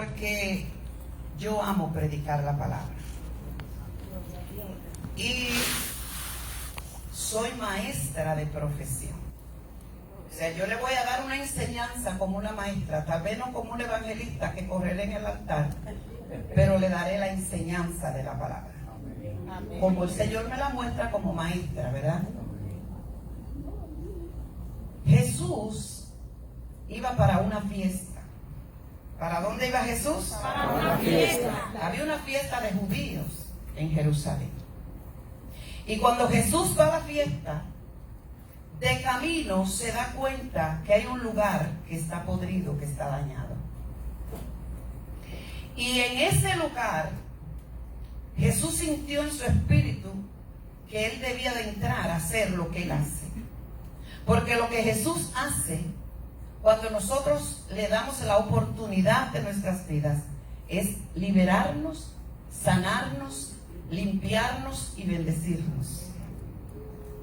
Porque yo amo predicar la palabra y soy maestra de profesión. O sea, yo le voy a dar una enseñanza como una maestra, tal vez no como un evangelista que correré en el altar, pero le daré la enseñanza de la palabra, como el Señor me la muestra como maestra, ¿verdad? Jesús iba para una fiesta. ¿Para dónde iba Jesús? Para una fiesta. Había una fiesta de judíos en Jerusalén. Y cuando Jesús va a la fiesta, de camino se da cuenta que hay un lugar que está podrido, que está dañado. Y en ese lugar, Jesús sintió en su espíritu que él debía de entrar a hacer lo que él hace. Porque lo que Jesús hace, cuando nosotros le damos la oportunidad de nuestras vidas, es liberarnos, sanarnos, limpiarnos y bendecirnos.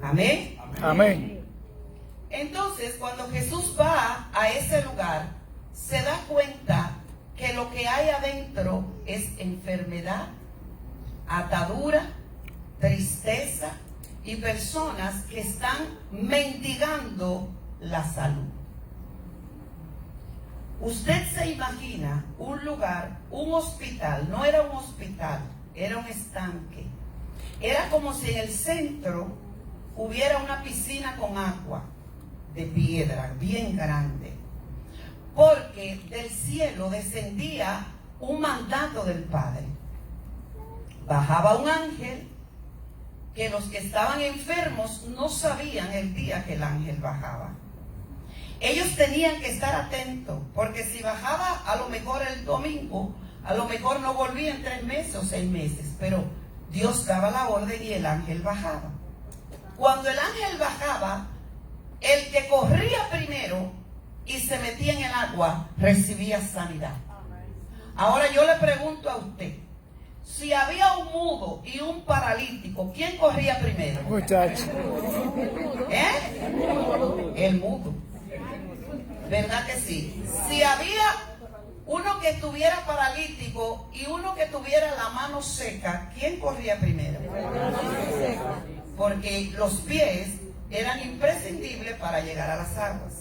Amén. Amén. Entonces, cuando Jesús va a ese lugar, se da cuenta que lo que hay adentro es enfermedad, atadura, tristeza y personas que están mendigando la salud. Usted se imagina un lugar, un hospital, no era un hospital, era un estanque. Era como si en el centro hubiera una piscina con agua de piedra bien grande, porque del cielo descendía un mandato del Padre. Bajaba un ángel que los que estaban enfermos no sabían el día que el ángel bajaba. Ellos tenían que estar atentos, porque si bajaba a lo mejor el domingo, a lo mejor no volvía en 3 meses o 6 meses, pero Dios daba la orden y el ángel bajaba. Cuando el ángel bajaba, el que corría primero y se metía en el agua recibía sanidad. Ahora yo le pregunto a usted, si había un mudo y un paralítico, ¿quién corría primero? Muchacho. El mudo. ¿Verdad que sí? Si había uno que estuviera paralítico y uno que tuviera la mano seca, ¿quién corría primero? Porque los pies eran imprescindibles para llegar a las aguas.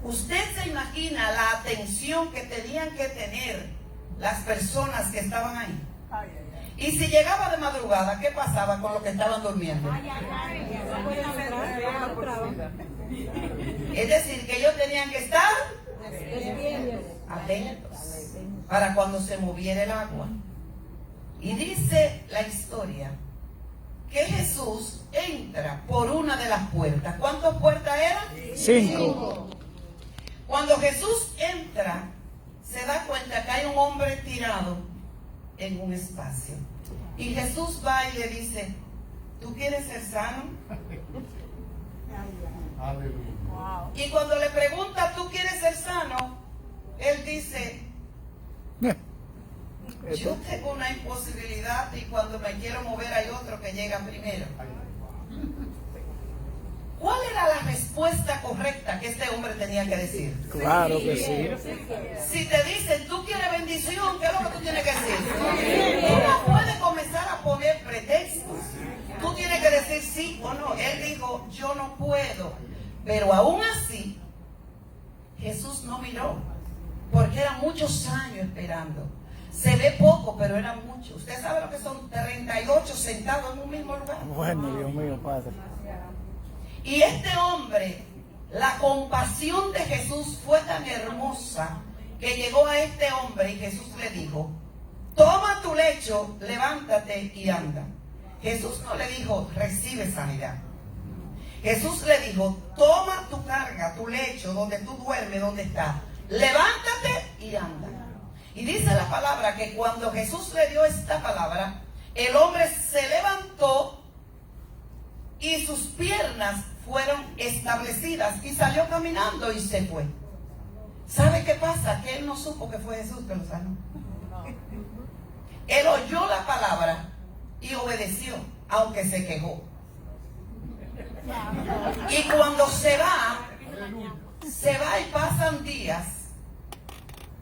Usted se imagina la atención que tenían que tener las personas que estaban ahí. Y si llegaba de madrugada, ¿qué pasaba con los que estaban durmiendo? Es decir, que ellos tenían que estar atentos para cuando se moviera el agua. Y dice la historia que Jesús entra por una de las puertas. ¿Cuántas puertas eran? 5. Cuando Jesús entra, se da cuenta que hay un hombre tirado en un espacio. Y Jesús va y le dice, ¿tú quieres ser sano? Y cuando le pregunta, ¿tú quieres ser sano? Él dice, yo tengo una imposibilidad y cuando me quiero mover hay otro que llega primero. ¿Cuál era la respuesta correcta que este hombre tenía que decir? Claro que sí. Si te dicen, tú quieres bendición, ¿qué es lo que tú tienes que decir? Tú no puedes comenzar a poner pretextos. Tú tienes que decir sí o no. Él dijo, yo no puedo. Pero aún así, Jesús no miró, porque eran muchos años esperando. Se ve poco, pero eran muchos. Usted sabe lo que son 38 sentados en un mismo lugar. Bueno, Dios mío, Padre. Y este hombre, la compasión de Jesús fue tan hermosa que llegó a este hombre y Jesús le dijo, toma tu lecho, levántate y anda. Jesús no le dijo, recibe sanidad. Jesús le dijo, toma tu carga, tu lecho, donde tú duermes, donde estás, levántate y anda. Y dice la palabra que cuando Jesús le dio esta palabra, el hombre se levantó y sus piernas fueron establecidas y salió caminando y se fue. ¿Sabe qué pasa? Que él no supo que fue Jesús que lo sanó. Él oyó la palabra y obedeció, aunque se quejó. Y cuando se va y pasan días,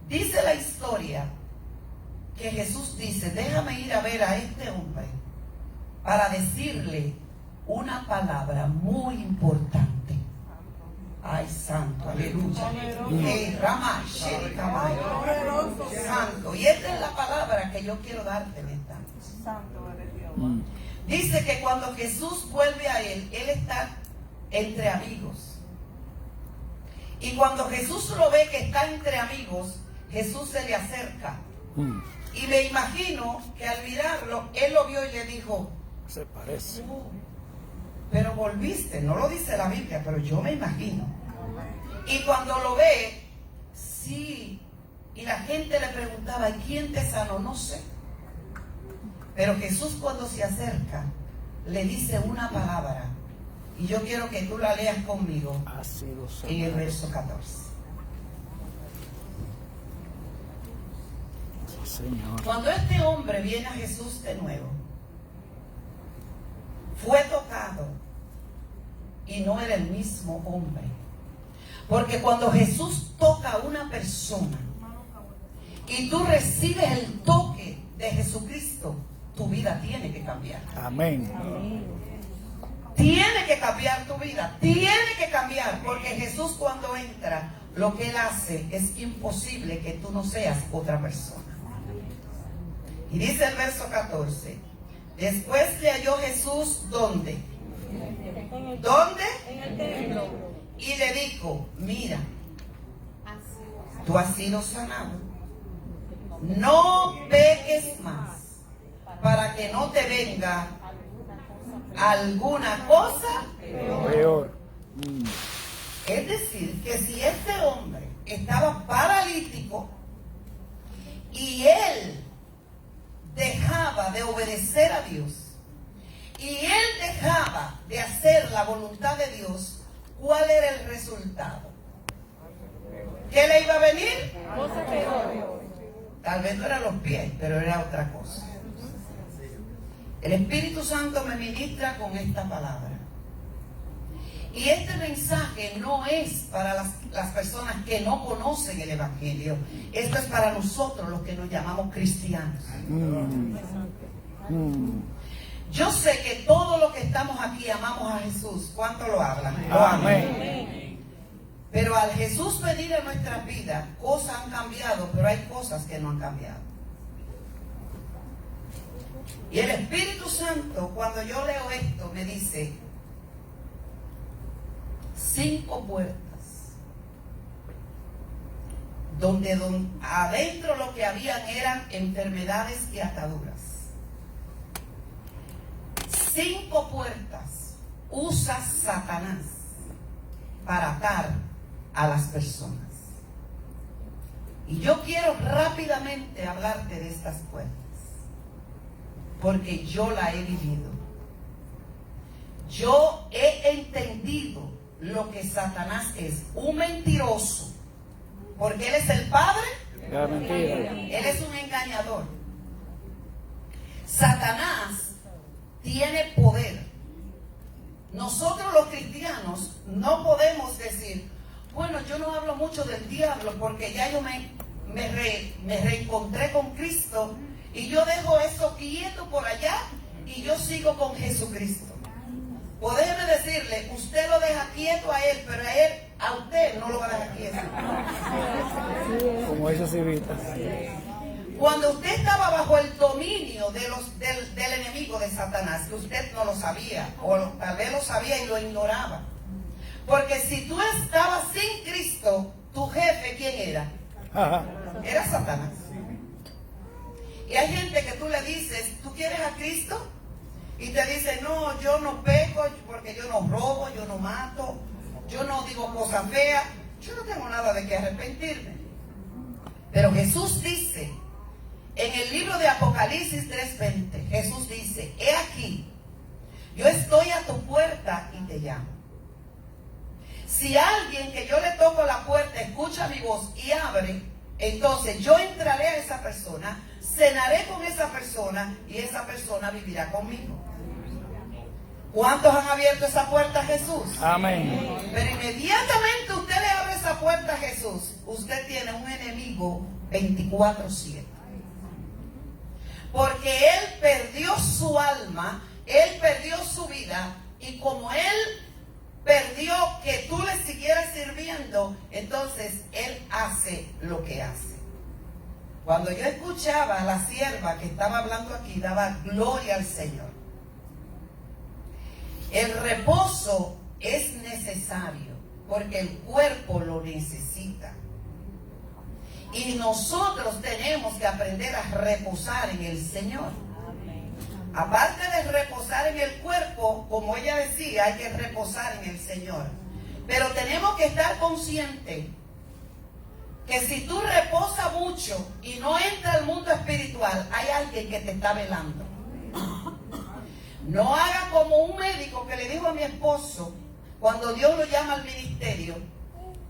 Dice la historia que Jesús dice, déjame ir a ver a este hombre para decirle una palabra muy importante. Ay, santo, aleluya. Santo. Y esta es la palabra que yo quiero darte en esta noche. Dice que cuando Jesús vuelve a él está entre amigos. Y cuando Jesús lo ve que está entre amigos, Jesús se le acerca. Y me imagino que al mirarlo, él lo vio y le dijo, se parece. Pero volviste, no lo dice la Biblia, pero yo me imagino. Y cuando lo ve, sí. Y la gente le preguntaba, ¿y quién te sanó? No sé. Pero Jesús cuando se acerca, le dice una palabra. Y yo quiero que tú la leas conmigo en el verso 14. Señor. Cuando este hombre viene a Jesús de nuevo, fue tocado y no era el mismo hombre. Porque cuando Jesús toca a una persona y tú recibes el toque de Jesucristo, tu vida tiene que cambiar. Amén. Tiene que cambiar tu vida, tiene que cambiar, porque Jesús cuando entra, lo que Él hace es imposible que tú no seas otra persona. Y dice el verso 14, después le halló Jesús, ¿dónde? ¿Dónde? En el templo. Y le dijo, mira, tú has sido sanado, no peques más, para que no te venga alguna cosa Peor. Es decir, que si este hombre estaba paralítico y él dejaba de obedecer a Dios y él dejaba de hacer la voluntad de Dios, ¿cuál era el resultado? ¿Qué le iba a venir? Cosa peor. Tal vez no eran los pies, pero era otra cosa. El Espíritu Santo me ministra con esta palabra. Y este mensaje no es para las personas que no conocen el Evangelio. Esto es para nosotros los que nos llamamos cristianos. Yo sé que todos los que estamos aquí amamos a Jesús. ¿Cuánto lo hablan? Lo aman. Amén. Pero al Jesús venir a nuestras vidas, cosas han cambiado, pero hay cosas que no han cambiado. Y el Espíritu Santo, cuando yo leo esto, me dice 5 puertas, donde adentro lo que habían eran enfermedades y ataduras. 5 puertas usa Satanás para atar a las personas. Y yo quiero rápidamente hablarte de estas puertas, porque yo la he vivido. Yo he entendido lo que Satanás es, un mentiroso, porque él es el padre, La mentira. él es un engañador. Satanás tiene poder. Nosotros los cristianos no podemos decir, bueno, yo no hablo mucho del diablo porque ya yo me reencontré con Cristo y yo dejo eso quieto por allá y yo sigo con Jesucristo. Pues déjeme decirle, usted lo deja quieto a él, pero a usted no lo va a dejar quieto. Como esos civitas. Cuando usted estaba bajo el dominio del enemigo de Satanás, que usted no lo sabía, o tal vez lo sabía y lo ignoraba. Porque si tú estabas sin Cristo, tu jefe, ¿quién era? Era Satanás. Y hay gente que tú le dices, ¿tú quieres a Cristo? Y te dice, no, yo no peco, porque yo no robo, yo no mato, yo no digo cosas feas, yo no tengo nada de qué arrepentirme. Pero Jesús dice, en el libro de Apocalipsis 3:20, Jesús dice, he aquí, yo estoy a tu puerta y te llamo. Si alguien que yo le toco la puerta escucha mi voz y abre, entonces yo entraré a esa persona, cenaré con esa persona y esa persona vivirá conmigo. ¿Cuántos han abierto esa puerta a Jesús? Amén. Pero inmediatamente usted le abre esa puerta a Jesús, usted tiene un enemigo 24/7. Porque él perdió su alma, él perdió su vida, y como él perdió que tú le siguieras sirviendo, entonces él hace lo que hace. Cuando yo escuchaba a la sierva que estaba hablando aquí, daba gloria al Señor. El reposo es necesario porque el cuerpo lo necesita. Y nosotros tenemos que aprender a reposar en el Señor. Aparte de reposar en el cuerpo, como ella decía, hay que reposar en el Señor. Pero tenemos que estar conscientes que si tú reposas mucho y no entra al mundo espiritual, hay alguien que te está velando. No haga como un médico que le dijo a mi esposo, cuando Dios lo llama al ministerio,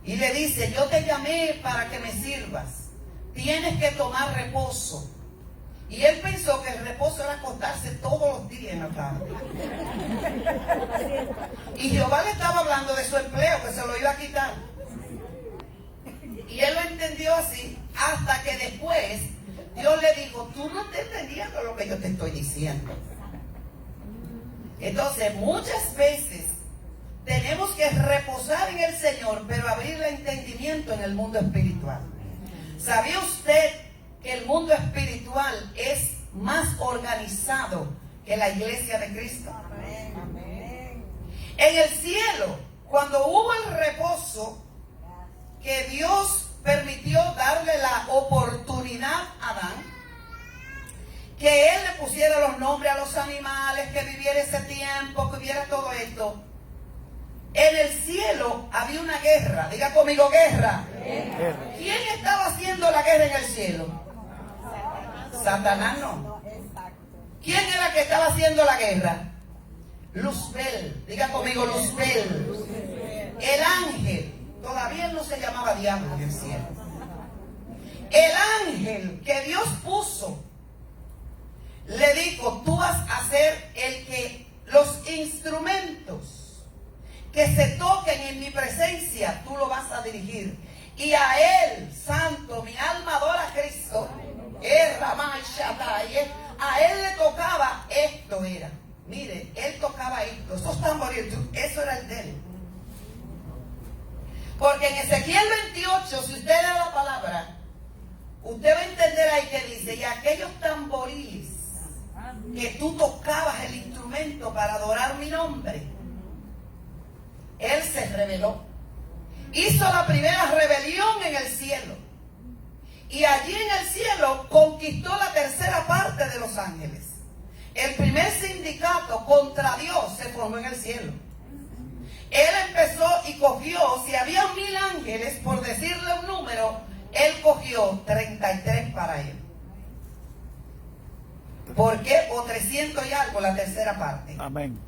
y le dice, yo te llamé para que me sirvas, tienes que tomar reposo. Y él pensó que el reposo era acostarse todos los días en la tarde. Y Jehová le estaba hablando de su empleo, que se lo iba a quitar. Y él lo entendió así, hasta que después Dios le dijo, tú no estás entendiendo lo que yo te estoy diciendo. Entonces, muchas veces tenemos que reposar en el Señor, pero abrir el entendimiento en el mundo espiritual. ¿Sabía usted que el mundo espiritual es más organizado que la iglesia de Cristo? Amén. En el cielo, cuando hubo el reposo que Dios permitió darle la oportunidad a Adán, que él le pusiera los nombres a los animales, que viviera ese tiempo, que hubiera todo esto. En el cielo había una guerra. Diga conmigo, guerra. Guerra. ¿Quién estaba haciendo la guerra en el cielo? Satanás no. ¿Quién era el que estaba haciendo la guerra? Luzbel. Diga conmigo, Luzbel. El ángel. Todavía no se llamaba diablo en el cielo. El ángel que Dios puso le dijo, tú vas a ser el que los instrumentos que se toquen en mi presencia, tú lo vas a dirigir. Y a él, santo, mi alma adora a Cristo. A él le tocaba esto, era. Mire, él tocaba esto. Esos tambores, eso era el de él. Porque en Ezequiel 28, si usted lee la palabra, usted va a entender ahí que dice, y aquellos tamboriles que tú tocabas el instrumento para adorar mi nombre, él se rebeló. Hizo la primera rebelión en el cielo. Y allí en el cielo conquistó la tercera parte de los ángeles. El primer sindicato contra Dios se formó en el cielo. Él empezó y cogió, si había 1000 ángeles, por decirle un número, él cogió 33 para él. ¿Por qué? O 300 y algo, la tercera parte. Amén.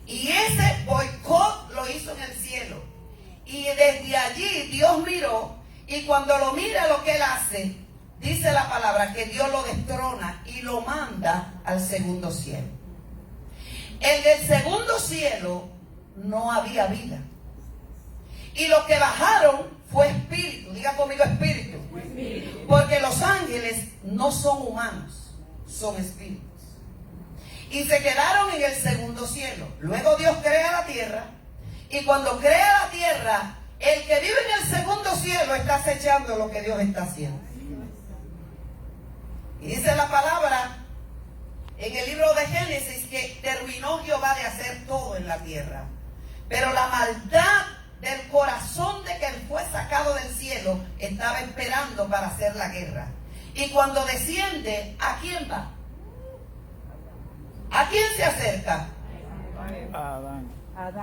Y ese boicot lo hizo en el cielo. Y desde allí Dios miró, y cuando lo mira lo que él hace, dice la palabra que Dios lo destrona y lo manda al segundo cielo. En el segundo cielo no había vida. Y lo que bajaron fue espíritu. Diga conmigo, espíritu. Porque los ángeles no son humanos, son espíritus. Y se quedaron en el segundo cielo. Luego Dios crea la tierra. Y cuando crea la tierra, el que vive en el segundo cielo está acechando lo que Dios está haciendo. Y dice la palabra en el libro de Génesis que terminó Jehová de hacer todo en la tierra. Pero la maldad del corazón de que él fue sacado del cielo estaba esperando para hacer la guerra. Y cuando desciende, ¿a quién va? ¿A quién se acerca? Adán.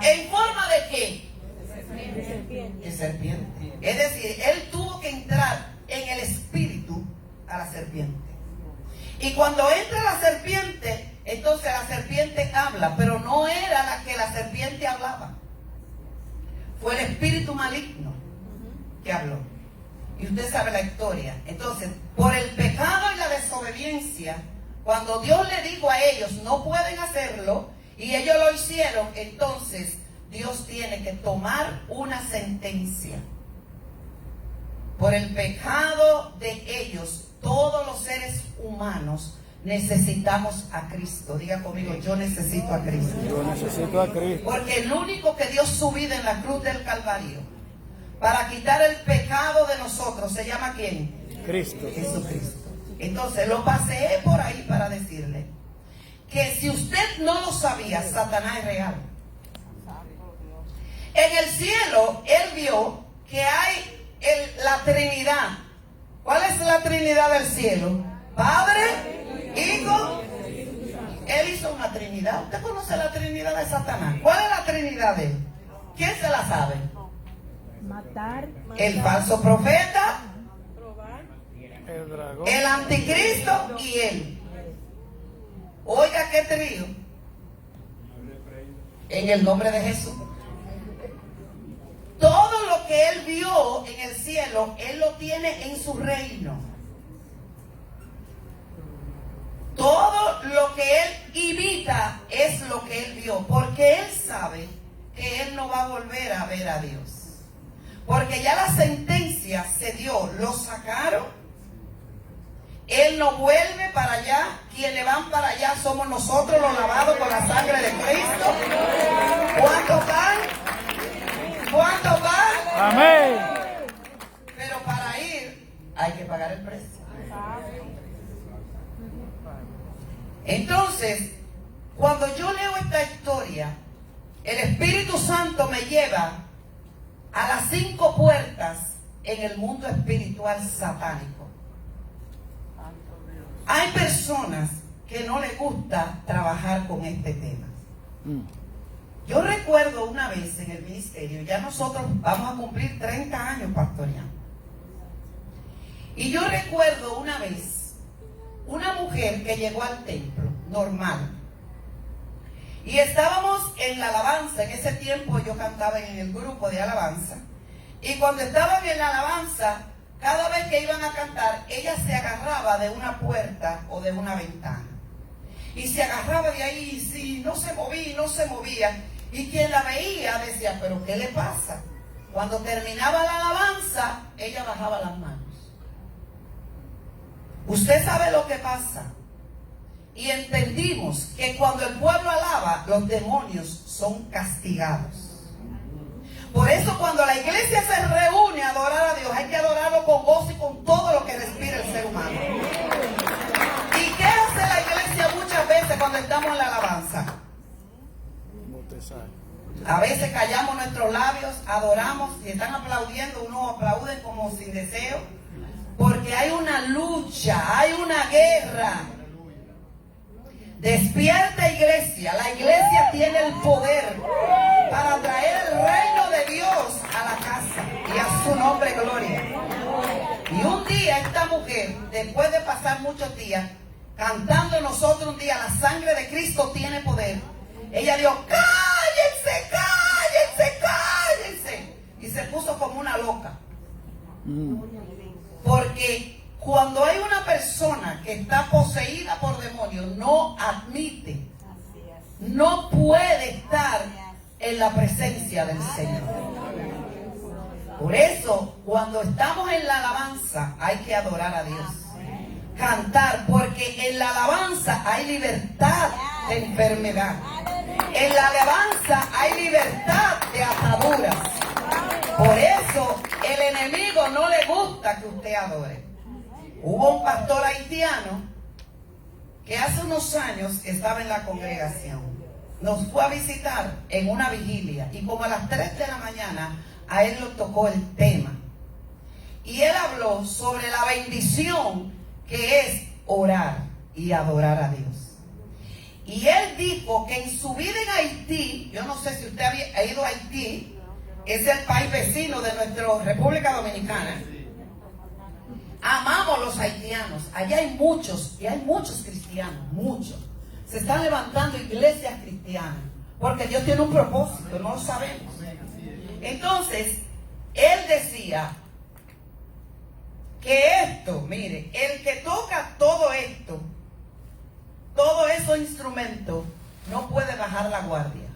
¿En forma de qué? De serpiente. De serpiente. Es decir, él tuvo que entrar en el espíritu a la serpiente. Y cuando entra la serpiente, entonces la serpiente habla, pero no era la que la serpiente hablaba. Fue el espíritu maligno que habló. Y usted sabe la historia. Entonces, por el pecado y la desobediencia, cuando Dios le dijo a ellos, no pueden hacerlo, y ellos lo hicieron, entonces Dios tiene que tomar una sentencia. por el pecado de ellos, todos los seres humanos necesitamos a Cristo. Diga conmigo, yo necesito a Cristo. Yo necesito a Cristo. Porque el único que dio su vida en la cruz del Calvario para quitar el pecado de nosotros, ¿se llama quién? Cristo. Jesucristo. Entonces lo paseé por ahí para decirle que si usted no lo sabía, Satanás es real. En el cielo, él vio que hay la Trinidad. ¿Cuál es la Trinidad del cielo? Padre, Hijo. Él hizo una Trinidad. ¿Usted conoce la Trinidad de Satanás? ¿Cuál es la Trinidad de él? ¿Quién se la sabe? Matar. El falso profeta, El dragón. el anticristo y él. Oiga qué trío. En el nombre de Jesús. Todo lo que él vio en el cielo, él lo tiene en su reino. Todo lo que él imita es lo que él vio, porque él sabe que él no va a volver a ver a Dios. Porque ya la sentencia se dio, lo sacaron. Él no vuelve para allá. Quienes van para allá somos nosotros, los lavados con la sangre de Cristo. ¿Cuántos van? ¿Cuántos van? Amén. Pero para ir hay que pagar el precio. Entonces, cuando yo leo esta historia, el Espíritu Santo me lleva a las 5 puertas en el mundo espiritual satánico. Hay personas que no les gusta trabajar con este tema. Yo recuerdo una vez en el ministerio, ya nosotros vamos a cumplir 30 años pastoreando. Y yo recuerdo una vez una mujer que llegó al templo, normal. Y estábamos en la alabanza, en ese tiempo yo cantaba en el grupo de alabanza. Y cuando estaban en la alabanza, cada vez que iban a cantar, ella se agarraba de una puerta o de una ventana. Y se agarraba de ahí, y sí, no se movía, no se movía. Y quien la veía decía, ¿pero qué le pasa? Cuando terminaba la alabanza, ella bajaba las manos. Usted sabe lo que pasa. Y entendimos que cuando el pueblo alaba, los demonios son castigados. Por eso cuando la iglesia se reúne a adorar a Dios, hay que adorarlo con gozo y con todo lo que respira el ser humano. ¿Y qué hace la iglesia muchas veces cuando estamos en la alabanza? A veces callamos nuestros labios, adoramos, y están aplaudiendo, unos aplauden como sin deseo, porque hay una lucha, hay una guerra. Despierta iglesia, la iglesia tiene el poder para traer el reino de Dios a la casa y a su nombre gloria. Y un día esta mujer, después de pasar muchos días cantando nosotros un día, la sangre de Cristo tiene poder, ella dijo, cállense, cállense, cállense, y se puso como una loca. Porque cuando hay una persona que está poseída por demonios, no admite, no puede estar en la presencia del Señor. Por eso, cuando estamos en la alabanza, hay que adorar a Dios. Cantar, porque en la alabanza hay libertad de enfermedad. En la alabanza hay libertad de ataduras. Por eso, el enemigo no le gusta que usted adore. Hubo un pastor haitiano que hace unos años estaba en la congregación. Nos fue a visitar en una vigilia y como a las 3 de la mañana a él le tocó el tema. Y él habló sobre la bendición que es orar y adorar a Dios. Y él dijo que en su vida en Haití, yo no sé si usted ha ido a Haití, es el país vecino de nuestra República Dominicana. Amamos los haitianos. Allá hay muchos, y hay muchos cristianos, muchos. Se están levantando iglesias cristianas, porque Dios tiene un propósito, no lo sabemos. Entonces, él decía que esto, mire, el que toca todo esto, todos esos instrumentos, no puede bajar la guardia.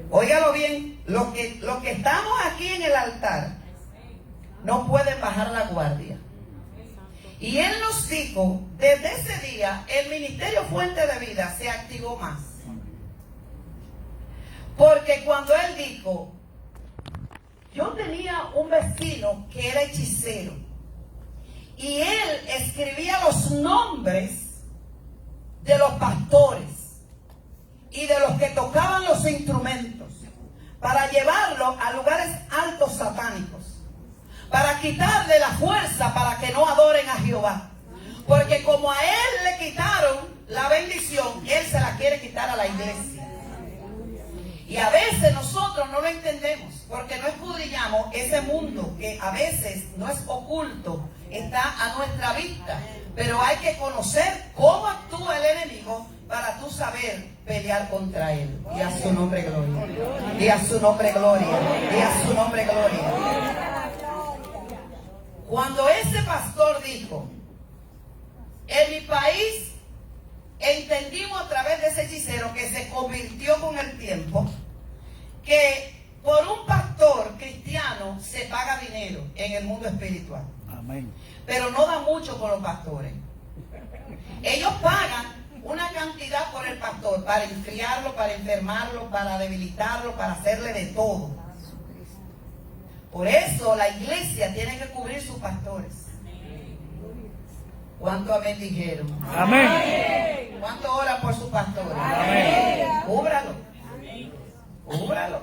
Óigalo bien, lo que estamos aquí en el altar, no pueden bajar la guardia. Y él nos dijo, desde ese día, el Ministerio Fuente de Vida se activó más. Porque cuando él dijo, yo tenía un vecino que era hechicero, y él escribía los nombres de los pastores y de los que tocaban los instrumentos para llevarlos a lugares altos satánicos, para quitarle la fuerza para que no adoren a Jehová. Porque como a él le quitaron la bendición, él se la quiere quitar a la iglesia. Y a veces nosotros no lo entendemos, porque no escudriñamos ese mundo que a veces no es oculto, está a nuestra vista. Pero hay que conocer cómo actúa el enemigo para tú saber pelear contra él. Y a su nombre gloria. Y a su nombre gloria. Y a su nombre gloria. Cuando ese pastor dijo, en mi país entendimos a través de ese hechicero que se convirtió con el tiempo, que por un pastor cristiano se paga dinero en el mundo espiritual. Amén. Pero no da mucho por los pastores. Ellos pagan una cantidad por el pastor para enfriarlo, para enfermarlo, para debilitarlo, para hacerle de todo. Por eso la iglesia tiene que cubrir sus pastores. ¿Cuánto amén dijeron? Amén. ¿Cuánto oran por sus pastores? Amén. Cúbralo. Cúbralo.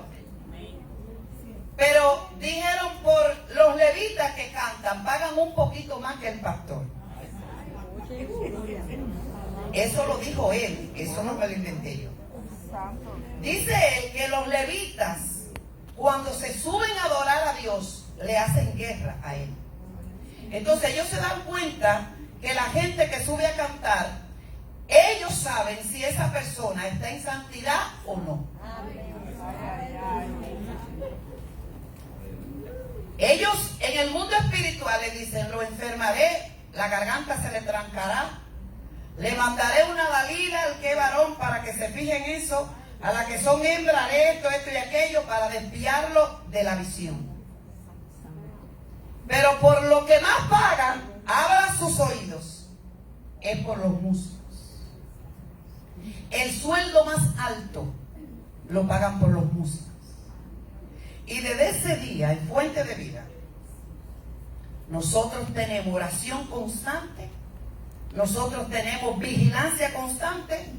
Pero dijeron por los levitas que cantan, pagan un poquito más que el pastor. Eso lo dijo él, eso no me lo inventé yo. Dice él que los levitas, cuando se suben a adorar a Dios, le hacen guerra a él. Entonces ellos se dan cuenta que la gente que sube a cantar, ellos saben si esa persona está en santidad o no. Ellos en el mundo espiritual le dicen, lo enfermaré, la garganta se le trancará, le mandaré una Dalila al que es varón para que se fije en eso, a la que son hembras haré esto, esto y aquello para desviarlo de la visión. Pero por lo que más pagan, abran sus oídos, es por los músicos. El sueldo más alto lo pagan por los músicos. Y desde ese día, en Fuente de Vida, nosotros tenemos oración constante, nosotros tenemos vigilancia constante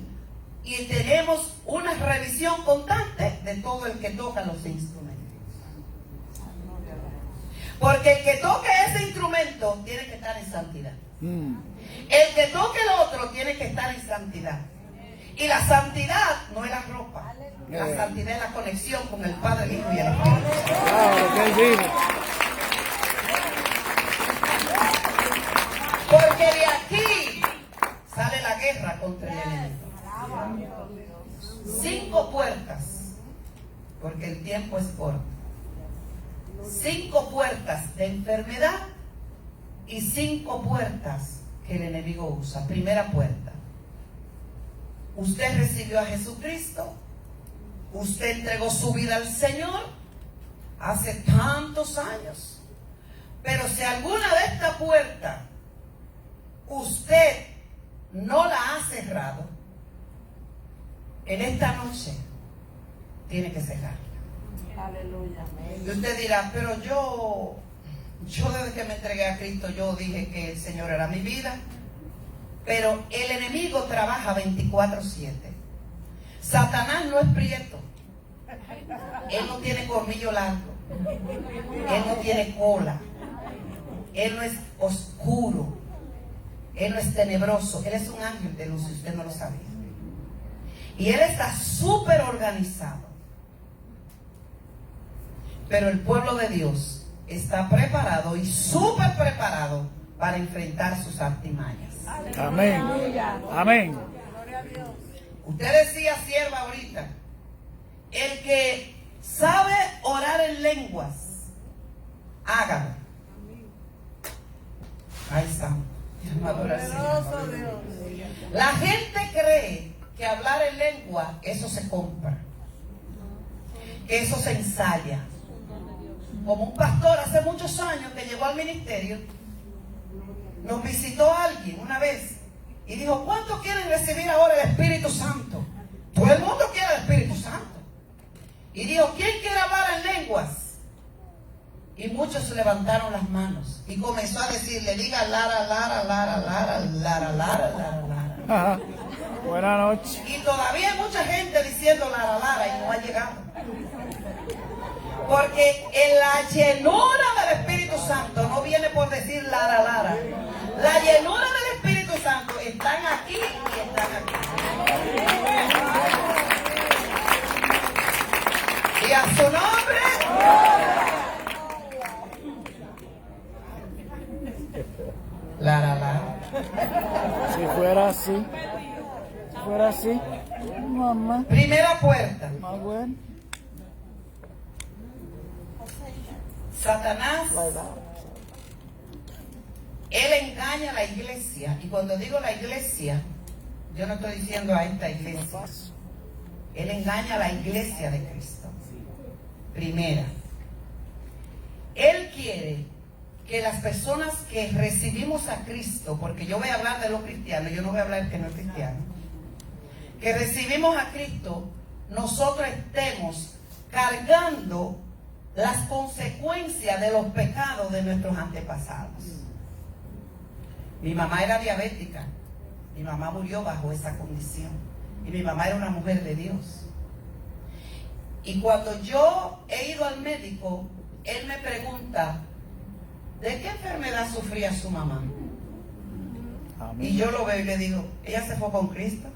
y tenemos una revisión constante de todo el que toca los instrumentos. Porque el que toque ese instrumento tiene que estar en santidad. El que toque el otro tiene que estar en santidad. Y la santidad no es la ropa. La santidad es la conexión con el Padre, el Hijo y el Espíritu. Porque de aquí sale la guerra contra el enemigo. 5 puertas, porque el tiempo es corto. 5 puertas de enfermedad y 5 puertas que el enemigo usa. Primera puerta. Usted recibió a Jesucristo. Usted entregó su vida al Señor hace tantos años. Pero si alguna de estas puertas usted no la ha cerrado, en esta noche tiene que cerrarla. Aleluya. Y usted dirá, pero yo desde que me entregué a Cristo, yo dije que el Señor era mi vida. Pero el enemigo trabaja 24/7. Satanás no es prieto. Él no tiene colmillo largo. Él no tiene cola. Él no es oscuro. Él no es tenebroso. Él es un ángel de luz, si usted no lo sabía. Y él está súper organizado. Pero el pueblo de Dios está preparado y súper preparado para enfrentar sus artimañas. Amén. Amén. Usted decía, sierva, ahorita, el que sabe orar en lenguas, hágalo. Ahí está. La gente cree que hablar en lengua, eso se compra, que eso se ensaya. como un pastor hace muchos años que llegó al ministerio, nos visitó alguien una vez y dijo, ¿cuántos quieren recibir ahora el Espíritu Santo? Todo el mundo quiere el Espíritu Santo. Y dijo, ¿quién quiere hablar en lenguas? Y muchos levantaron las manos y comenzó a decirle, diga lara, lara, lara, lara, lara, lara, lara, lara. Ajá. Buenas noches. Y todavía hay mucha gente diciendo lara, lara y no ha llegado. Porque en la llenura del Espíritu Santo no viene por decir lara, lara. La llenura del Espíritu Santo están aquí y están aquí. Y a su nombre. Lara, lara. Si fuera así. Si fuera así. Mamá. Primera puerta. Más bueno. Satanás, La edad. él engaña a la iglesia. Y cuando digo la iglesia, yo no estoy diciendo a esta iglesia. Él engaña a la iglesia de Cristo. Primera, él quiere que las personas que recibimos a Cristo, porque yo voy a hablar de los cristianos, yo no voy a hablar del que no es cristiano, que recibimos a Cristo, nosotros estemos cargando las consecuencias de los pecados de nuestros antepasados. Mi mamá era diabética, mi mamá murió bajo esa condición y mi mamá era una mujer de Dios. Y cuando yo he ido al médico, él me pregunta, ¿de qué enfermedad sufría su mamá? Amén. Y yo lo veo y le digo, ella se fue con Cristo.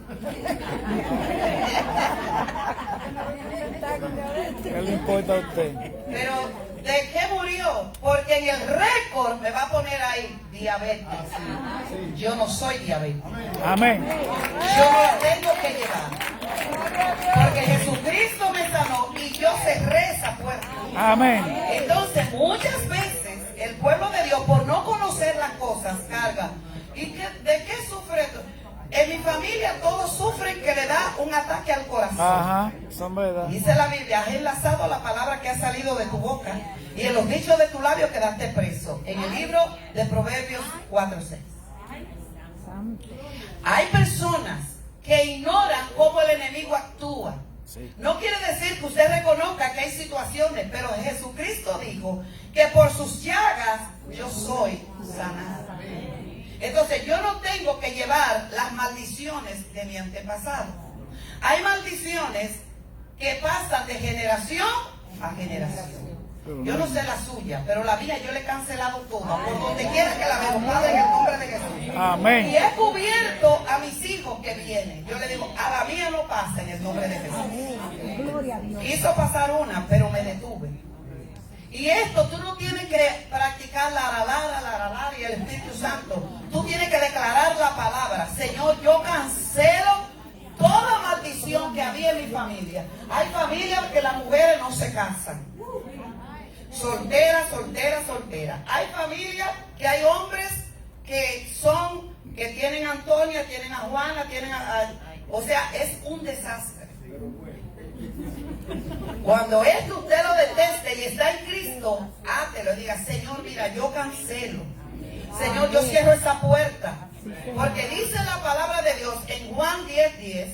¿Qué le importa a usted? Pero, ¿de qué murió? Porque en el récord me va a poner ahí diabetes. Yo no soy diabético. Amén. Yo no la tengo que llevar. Porque Jesucristo me sanó y yo cerré esa puerta. Amén. Entonces, muchas veces el pueblo de Dios, por no conocer las cosas, carga. ¿Y de qué sufre esto? En mi familia todos sufren que le da un ataque al corazón. Ajá. Son verdad. Dice la Biblia, has enlazado la palabra que ha salido de tu boca y en los dichos de tu labio quedaste preso. En el libro de Proverbios 4:6. Hay personas que ignoran cómo el enemigo actúa. Sí. No quiere decir que usted reconozca que hay situaciones, pero Jesucristo dijo que por sus llagas yo soy sanado. Entonces yo no tengo que llevar las maldiciones de mi antepasado. Hay maldiciones que pasan de generación a generación. Yo no sé la suya, pero la mía yo le he cancelado toda. Por donde quiera que la veo, Padre, en el nombre de Jesús. Amén. Y he cubierto a mis hijos que vienen. Yo le digo, a la mía no pasa en el nombre de Jesús. Quiso pasar una, pero me detuve. Y esto tú no tienes que practicar la y el Espíritu Santo. Tú tienes que declarar la palabra. Señor, yo cancelo toda maldición que había en mi familia. Hay familias que las mujeres no se casan. Soltera, soltera, soltera. Hay familias que hay hombres que tienen a Antonia, tienen a Juana, o sea, es un desastre. Cuando esto usted lo deteste y está en Cristo, hátelo y diga, Señor, mira, yo cancelo. Señor, yo cierro esa puerta. Porque dice la palabra de Dios en Juan 10:10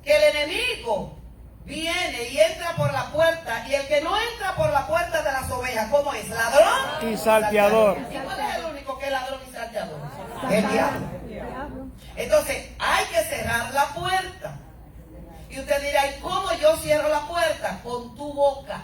que el enemigo viene y entra por la puerta, y el que no entra por la puerta de las ovejas, ¿cómo es? Ladrón Y salteador. ¿Y cuál es el único que es ladrón y salteador? El diablo. Entonces hay que cerrar la puerta. Y usted dirá, ¿y cómo yo cierro la puerta? Con tu boca,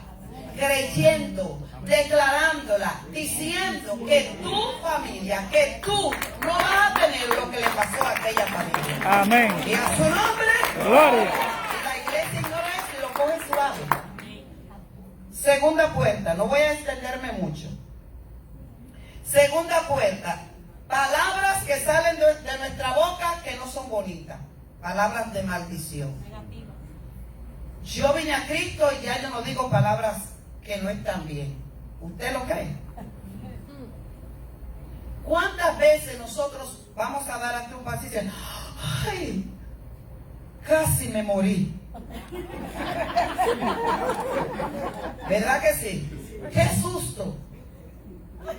creyendo, declarándola, diciendo que tu familia, que tú no vas a tener lo que le pasó a aquella familia. Amén. Y a su nombre, Gloria. y la iglesia ignora eso y lo coge suave. Segunda puerta, no voy a extenderme mucho. Segunda puerta, palabras que salen de nuestra boca que no son bonitas, palabras de maldición. Yo vine a Cristo y ya yo no digo palabras que no están bien. ¿Usted lo cree? ¿Cuántas veces nosotros vamos a dar ante un paso y dicen, ay, casi me morí? ¿Verdad que sí? ¡Qué susto!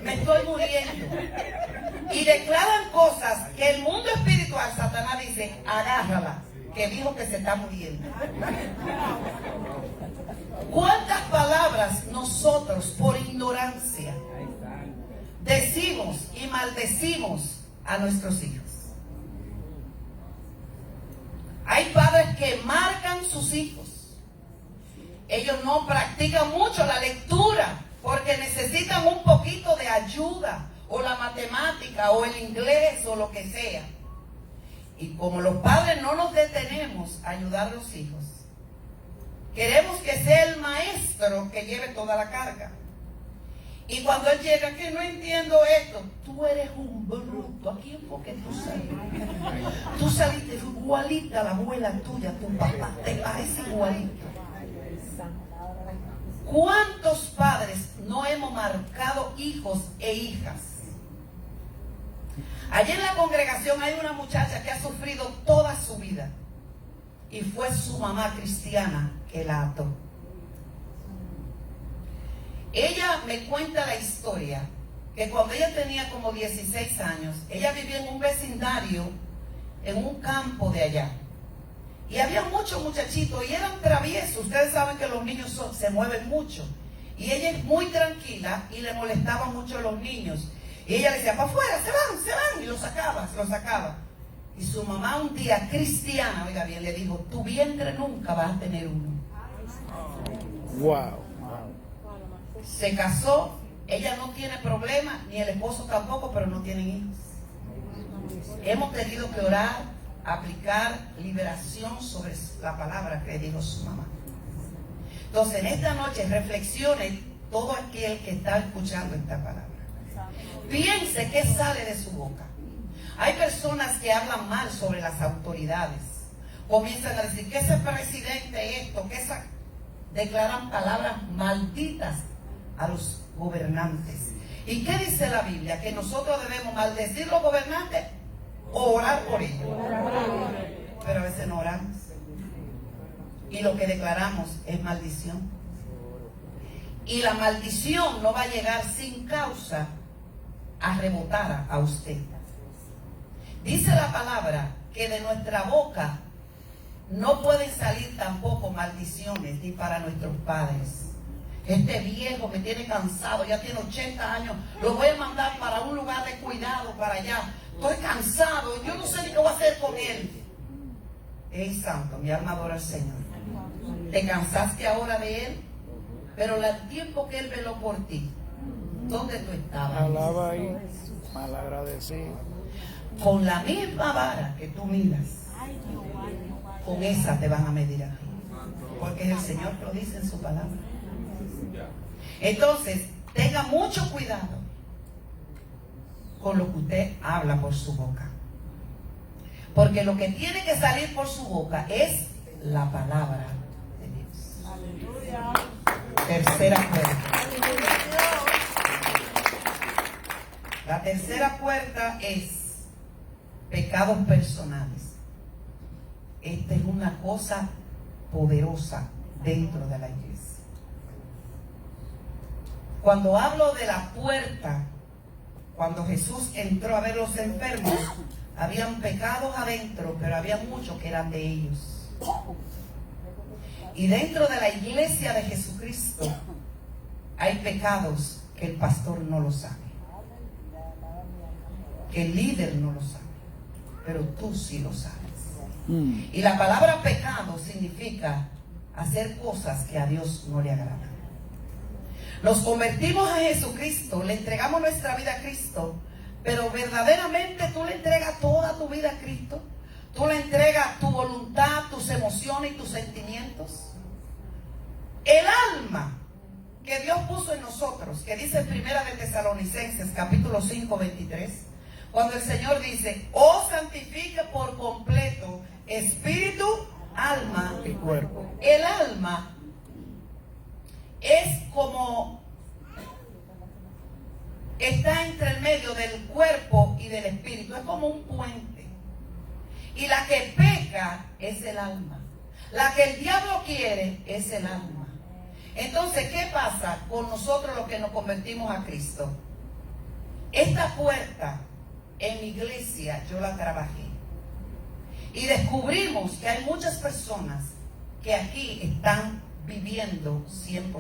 Me estoy muriendo. Y declaran cosas que el mundo espiritual, Satanás dice, agárrala, que dijo que se está muriendo. ¿Cuántas palabras nosotros por ignorancia decimos y maldecimos a nuestros hijos? Hay padres que marcan sus hijos. Ellos no practican mucho la lectura porque necesitan un poquito de ayuda, o la matemática, o el inglés, o lo que sea. Y como los padres no nos detenemos a ayudar a los hijos, queremos que sea el maestro que lleve toda la carga. Y cuando él llega, que no entiendo esto, tú eres un bruto. ¿A quién fue que tú saliste? Tú saliste igualita a la abuela tuya, tu papá, te parece igualito. ¿Cuántos padres no hemos marcado hijos e hijas? Allí en la congregación hay una muchacha que ha sufrido toda su vida y fue su mamá cristiana que la ató. Ella me cuenta la historia que cuando ella tenía como 16 años, ella vivía en un vecindario, en un campo de allá. Y había muchos muchachitos y eran traviesos. Ustedes saben que los niños se mueven mucho. Y ella es muy tranquila y le molestaba mucho a los niños. Y ella le decía, para afuera, se van. Y los sacaba. Y su mamá un día, cristiana, oiga bien, le dijo, tu vientre nunca vas a tener uno. Wow. Se casó, ella no tiene problema, ni el esposo tampoco, pero no tienen hijos. Hemos tenido que orar, aplicar liberación sobre la palabra que dijo su mamá. Entonces, en esta noche reflexione todo aquel que está escuchando esta palabra. Piense qué sale de su boca. Hay personas que hablan mal sobre las autoridades. Comienzan a decir que ese presidente esto, que esa... Declaran palabras malditas a los gobernantes. ¿Y qué dice la Biblia? Que nosotros debemos maldecir los gobernantes o orar por ellos. Pero a veces no oramos. Y lo que declaramos es maldición. Y la maldición no va a llegar sin causa a rebotar a usted. Dice la palabra que de nuestra boca no pueden salir tampoco maldiciones ni para nuestros padres. Este viejo me tiene cansado, ya tiene 80 años, lo voy a mandar para un lugar de cuidado, para allá. Estoy cansado, yo no sé ni qué voy a hacer con él. Ey, santo, mi alma adora al Señor. Te cansaste ahora de él, pero el tiempo que él veló por ti, ¿dónde tú estabas? Alaba ahí, malagradecido. Con la misma vara que tú miras, con esa te van a medir a ti. Porque el Señor lo dice en su palabra. Entonces, tenga mucho cuidado con lo que usted habla por su boca. Porque lo que tiene que salir por su boca es la palabra de Dios. Tercera puerta. La tercera puerta es pecados personales. Esta es una cosa poderosa dentro de la iglesia. Cuando hablo de la puerta, cuando Jesús entró a ver los enfermos, habían pecados adentro, pero había muchos que eran de ellos. Y dentro de la iglesia de Jesucristo hay pecados que el pastor no lo sabe, que el líder no lo sabe, pero tú sí lo sabes. Y la palabra pecado significa hacer cosas que a Dios no le agradan. Nos convertimos a Jesucristo, le entregamos nuestra vida a Cristo, pero verdaderamente tú le entregas toda tu vida a Cristo. Tú le entregas tu voluntad, tus emociones y tus sentimientos. El alma que Dios puso en nosotros, que dice en Primera de Tesalonicenses capítulo 5, 23, cuando el Señor dice, os santifique por completo espíritu, alma y cuerpo. El alma es como, está entre el medio del cuerpo y del espíritu, es como un puente. Y la que peca es el alma. La que el diablo quiere es el alma. Entonces, ¿qué pasa con nosotros los que nos convertimos a Cristo? Esta puerta en mi iglesia yo la trabajé. Y descubrimos que hay muchas personas que aquí están viviendo 100%.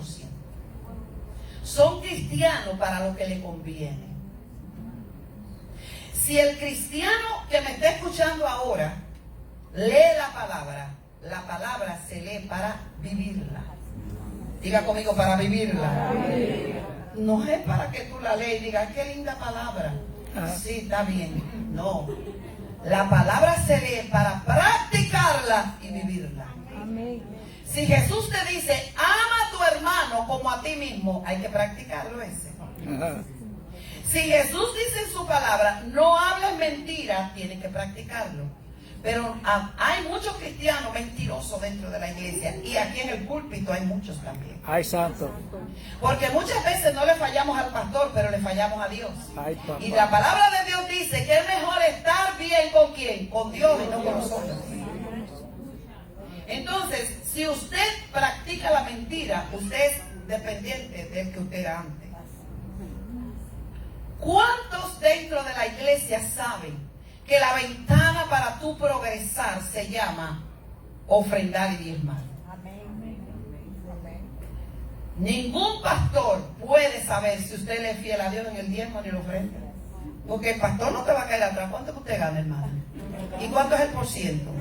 Son cristianos para lo que le conviene. Si el cristiano que me está escuchando ahora lee la palabra se lee para vivirla. Diga conmigo, para vivirla. No es para que tú la leas y digas, qué linda palabra. Sí, está bien. No. La palabra se lee para practicarla y vivirla. Si Jesús te dice, ama a tu hermano como a ti mismo, hay que practicarlo ese. Si Jesús dice en su palabra, no hables mentiras, tienes que practicarlo. Pero hay muchos cristianos mentirosos dentro de la iglesia, y aquí en el púlpito hay muchos también. Ay, santo. Porque muchas veces no le fallamos al pastor, pero le fallamos a Dios. Ay, papá. Y la palabra de Dios dice que es mejor estar bien con quién, con Dios y no con los hombres. Entonces, si usted practica la mentira, usted es dependiente del que usted era antes. ¿Cuántos dentro de la iglesia saben que la ventana para tu progresar se llama ofrendar y diezmar? Ningún pastor puede saber si usted le es fiel a Dios en el diezmo ni la ofrenda, porque el pastor no te va a caer atrás. ¿Cuánto que usted gana, hermano? ¿Y cuánto es el porciento?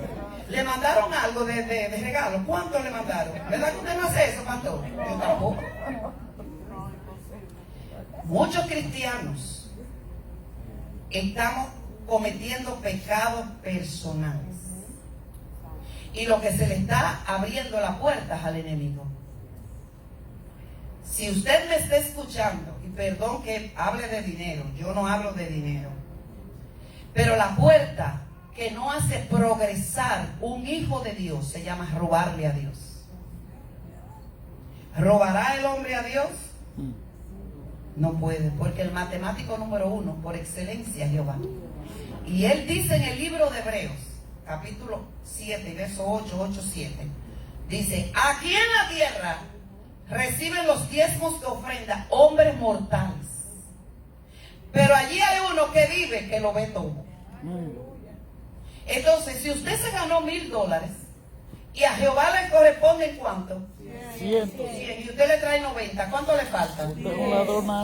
¿Le mandaron algo de regalo? ¿Cuánto le mandaron? ¿Verdad que usted no hace eso, pastor? Yo tampoco. Muchos cristianos estamos cometiendo pecados personales, y lo que se le está abriendo las puertas al enemigo. Si usted me está escuchando, y perdón que hable de dinero, yo no hablo de dinero, pero la puerta que no hace progresar un hijo de Dios se llama robarle a Dios. ¿Robará el hombre a Dios? No puede, porque el matemático número 1 por excelencia es Jehová. Y él dice en el libro de Hebreos, capítulo 7, verso 8:7, dice, aquí en la tierra reciben los diezmos de ofrenda hombres mortales, pero allí hay uno que vive, que lo ve todo. Entonces, si usted se ganó $1,000 y a Jehová le corresponden ¿cuánto? 100. Y usted le trae 90, ¿cuánto le falta?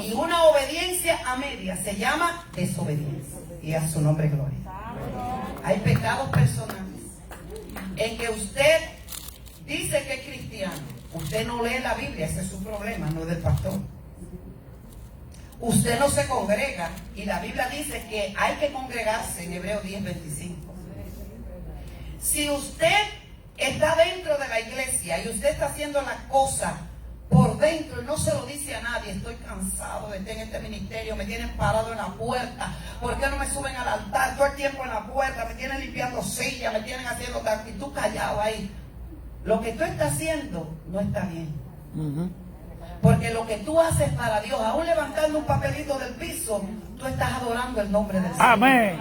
Y una obediencia a media se llama desobediencia, y a su nombre gloria. Hay pecados personales en que usted dice que es cristiano, usted no lee la Biblia, ese es su problema, no es del pastor. Usted no se congrega, y la Biblia dice que hay que congregarse en Hebreos 10:25. Si usted está dentro de la iglesia y usted está haciendo las cosas por dentro y no se lo dice a nadie, estoy cansado de estar en este ministerio, me tienen parado en la puerta, ¿por qué no me suben al altar? Todo el tiempo en la puerta, me tienen limpiando sillas, me tienen haciendo tal, y tú callado ahí. Lo que tú estás haciendo no está bien. Porque lo que tú haces para Dios, aún levantando un papelito del piso, tú estás adorando el nombre del Señor. Amén.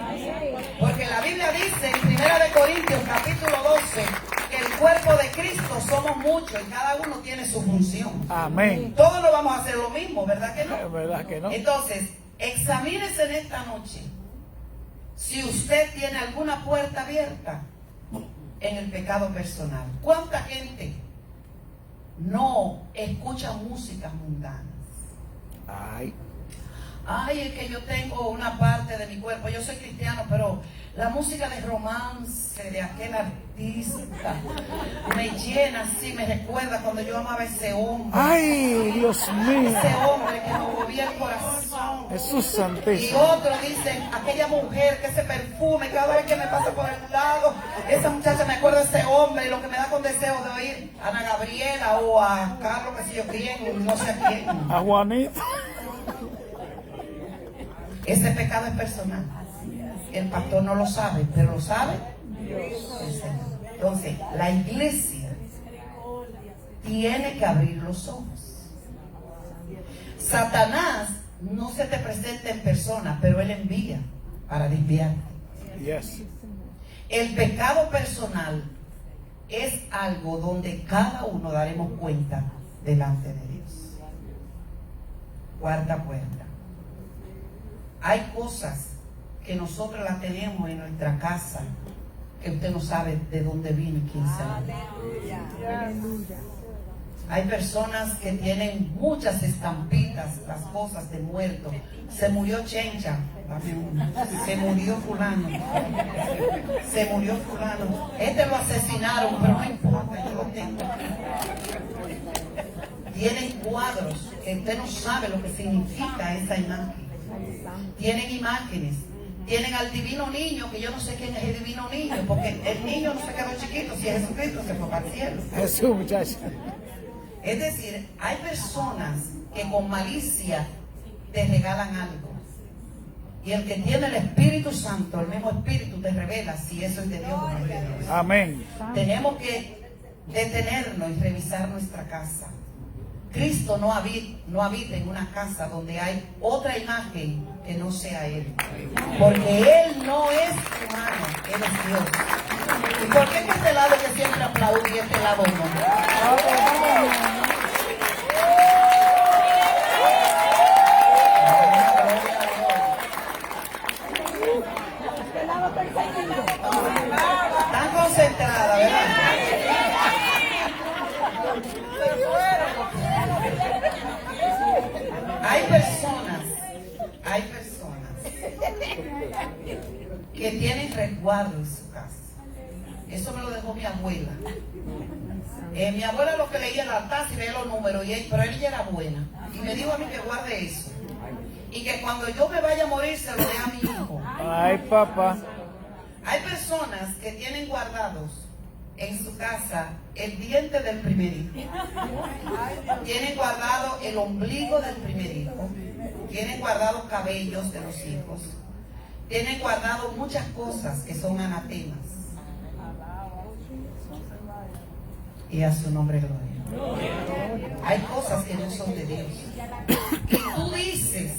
Porque la Biblia dice en 1 Corintios capítulo 12 que el cuerpo de Cristo somos muchos y cada uno tiene su función. Amén. Todos no vamos a hacer lo mismo, ¿verdad que no? Es verdad que no. Entonces, examínese en esta noche si usted tiene alguna puerta abierta en el pecado personal. ¿Cuánta gente no escucha músicas mundanas? Ay, es que yo tengo una parte de mi cuerpo, yo soy cristiano, pero la música de romance de aquel artista me llena así, me recuerda cuando yo amaba a ese hombre. Ay, Dios mío. Ese hombre que me movía el corazón. Jesús Y santísimo. otros dicen, aquella mujer, que ese perfume, cada vez que me pasa por el lado, esa muchacha me acuerda de ese hombre, y lo que me da con deseo de oír a Ana Gabriela o a Carlos, que sé yo quién, no sé a quién. A Juanita. Ese pecado es personal. El pastor no lo sabe, pero lo sabe el Señor. Entonces, la iglesia tiene que abrir los ojos. Satanás no se te presenta en persona, pero él envía para desviarte. Yes. El pecado personal es algo donde cada uno daremos cuenta delante de Dios. Cuarta puerta. Hay cosas que nosotros las tenemos en nuestra casa que usted no sabe de dónde vino y quién se lo. Hay personas que tienen muchas estampitas, las cosas de muerto. Se murió Chencha, dame una. Se murió fulano. Se murió fulano. Este lo asesinaron, pero no importa, yo lo tengo. Tienen cuadros que usted no sabe lo que significa esa imagen. Tienen imágenes. Tienen al divino niño, que yo no sé quién es el divino niño, porque el niño no se quedó chiquito, si es Jesucristo se fue para el cielo. Jesús, muchacho. Es decir, hay personas que con malicia te regalan algo. Y el que tiene el Espíritu Santo, el mismo Espíritu te revela si eso es de Dios o no es de Dios. Amén. Tenemos que detenernos y revisar nuestra casa. Cristo no habita en una casa donde hay otra imagen que no sea Él. Porque Él no es humano, Él es Dios. ¿Y por qué este lado que siempre aplaude y este lado no? Están concentradas, ¿verdad? Hay personas que tienen resguardo en su casa. Eso me lo dejó mi abuela. Mi abuela lo que leía en la taza y veía los números, pero ella era buena. Y me dijo a mí que guarde eso. Y que cuando yo me vaya a morir se lo dé a mi hijo. Ay, papá. Hay personas que tienen guardados en su casa el diente del primer hijo. Tienen guardado el ombligo del primer hijo. Tienen guardados cabellos de los hijos. Tienen guardado muchas cosas que son anatemas. Y a su nombre gloria. Hay cosas que no son de Dios. Que tú dices,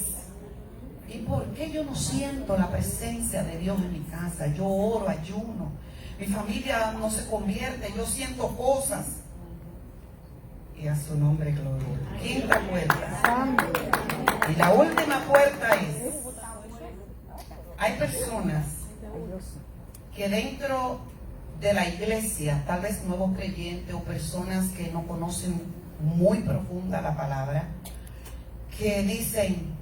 ¿y por qué yo no siento la presencia de Dios en mi casa? Yo oro, ayuno. Mi familia no se convierte, yo siento cosas. Y a su nombre gloria. Quinta puerta. Y la última puerta es, hay personas que dentro de la iglesia, tal vez nuevos creyentes o personas que no conocen muy profunda la palabra, que dicen,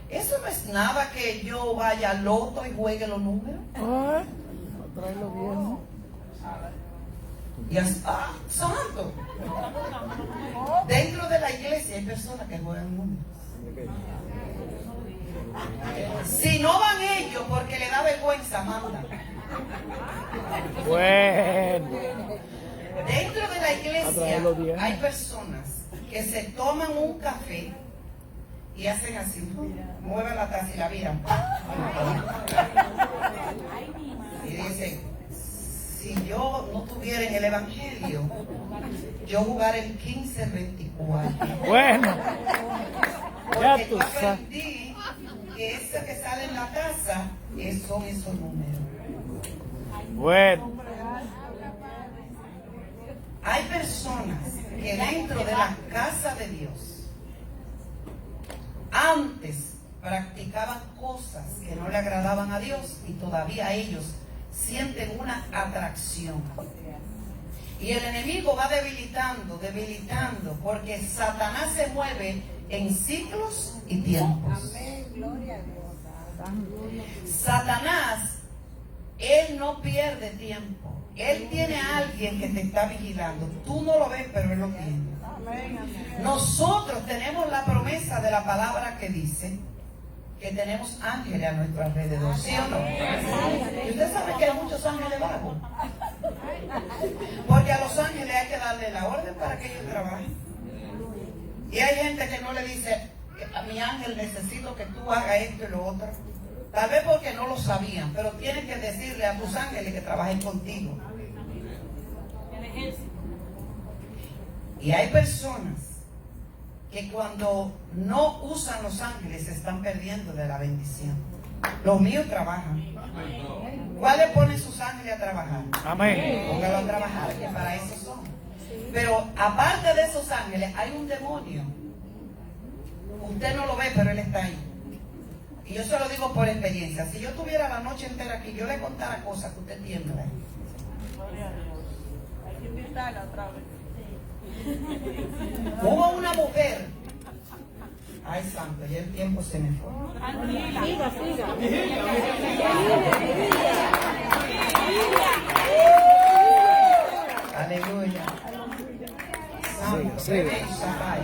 eso no es nada que yo vaya al loto y juegue los números. Ay, tráelo bien, ¿no? Y santo. Dentro de la iglesia hay personas que juegan números. Si no van ellos porque le da vergüenza, mandan. Bueno. Dentro de la iglesia hay personas que se toman un café y hacen así, mueven la taza y la viran. Y dicen, si yo no tuviera en el evangelio, yo jugara en 15-24. Bueno. Ya Porque tú yo sabes. aprendí que ese que sale en la casa son esos números. Bueno. Hay personas que dentro de la casa de Dios antes practicaban cosas que no le agradaban a Dios y todavía ellos sienten una atracción. Y el enemigo va debilitando, porque Satanás se mueve en ciclos y tiempos. Satanás, él no pierde tiempo. Él tiene a alguien que te está vigilando. Tú no lo ves, pero él lo tiene. Nosotros tenemos la promesa de la palabra que dice que tenemos ángeles a nuestro alrededor, ¿sí o no? Y usted sabe que hay muchos ángeles vagos. Porque a los ángeles hay que darle la orden para que ellos trabajen. Y hay gente que no le dice, a mi ángel necesito que tú hagas esto y lo otro. Tal vez porque no lo sabían, pero tienes que decirle a tus ángeles que trabajen contigo. Y hay personas que cuando no usan los ángeles se están perdiendo de la bendición. Los míos trabajan. ¿Cuáles ponen sus ángeles a trabajar? Amén. Póngalo a trabajar, que para eso son. Pero aparte de esos ángeles, hay un demonio. Usted no lo ve, pero él está ahí. Y yo se lo digo por experiencia. Si yo tuviera la noche entera aquí, yo le contara cosas que usted tiembla. Gloria a Dios. Hay que invitarla otra vez. Hubo una mujer. Ay, santo, ya el tiempo se me fue. Aleluya. Santo, Sigue.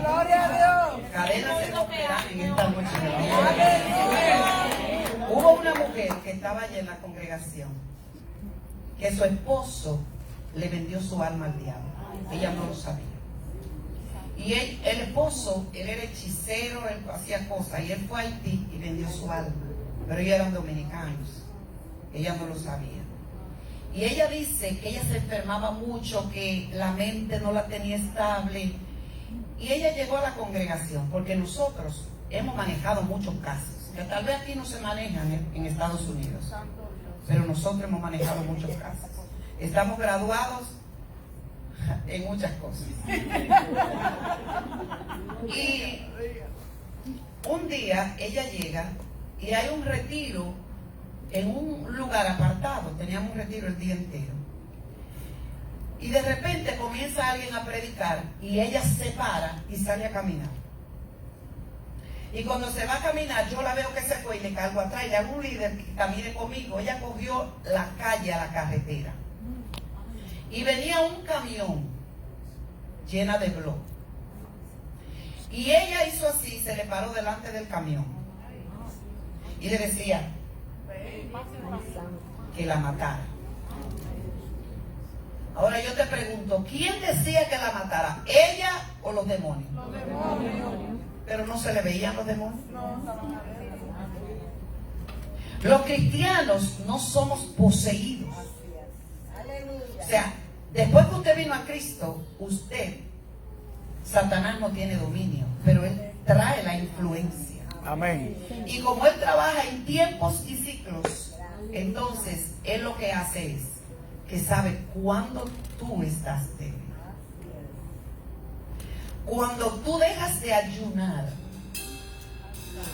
Gloria a Dios. Cadenas se romperán en esta noche. Hubo una mujer que estaba allí en la congregación, que su esposo le vendió su alma al diablo. Ella no lo sabía. Y el esposo, él era hechicero, él hacía cosas, y él fue a Haití y vendió su alma. Pero ellos eran dominicanos. Ella no lo sabía. Y ella dice que ella se enfermaba mucho, que la mente no la tenía estable. Y ella llegó a la congregación, porque nosotros hemos manejado muchos casos, que tal vez aquí no se manejan en Estados Unidos, pero nosotros hemos manejado muchos casos. Estamos graduados en muchas cosas. Y un día ella llega y hay un retiro en un lugar apartado. Teníamos un retiro el día entero. Y de repente comienza alguien a predicar y ella se para y sale a caminar. Y cuando se va a caminar, yo la veo que se fue y le cargo atrás y le hago un líder que camine conmigo. Ella cogió la calle a la carretera. Y venía un camión llena de blog. Y ella hizo así, se le paró delante del camión. Y le decía que la matara. Ahora yo te pregunto, ¿quién decía que la matara? ¿Ella o los demonios? Los demonios. Pero no se le veían los demonios. Los cristianos no somos poseídos. O sea, después que usted vino a Cristo, Satanás no tiene dominio, pero él trae la influencia. Amén. Y como él trabaja en tiempos y ciclos, entonces él lo que hace es que sabe cuándo tú estás débil. Cuando tú dejas de ayunar,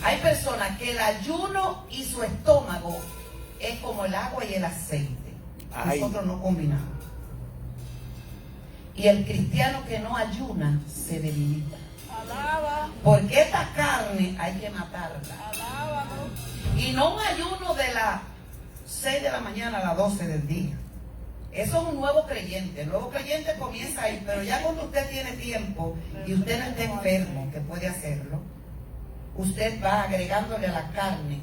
hay personas que el ayuno y su estómago es como el agua y el aceite. Ay. Nosotros no combinamos. Y el cristiano que no ayuna se debilita. Alaba. Porque esta carne hay que matarla. Alábalo. Y no un ayuno de las 6 de la mañana a las 12 del día. Eso es un nuevo creyente. El nuevo creyente comienza ahí, pero ya cuando usted tiene tiempo y usted no está enfermo, que puede hacerlo, usted va agregándole a la carne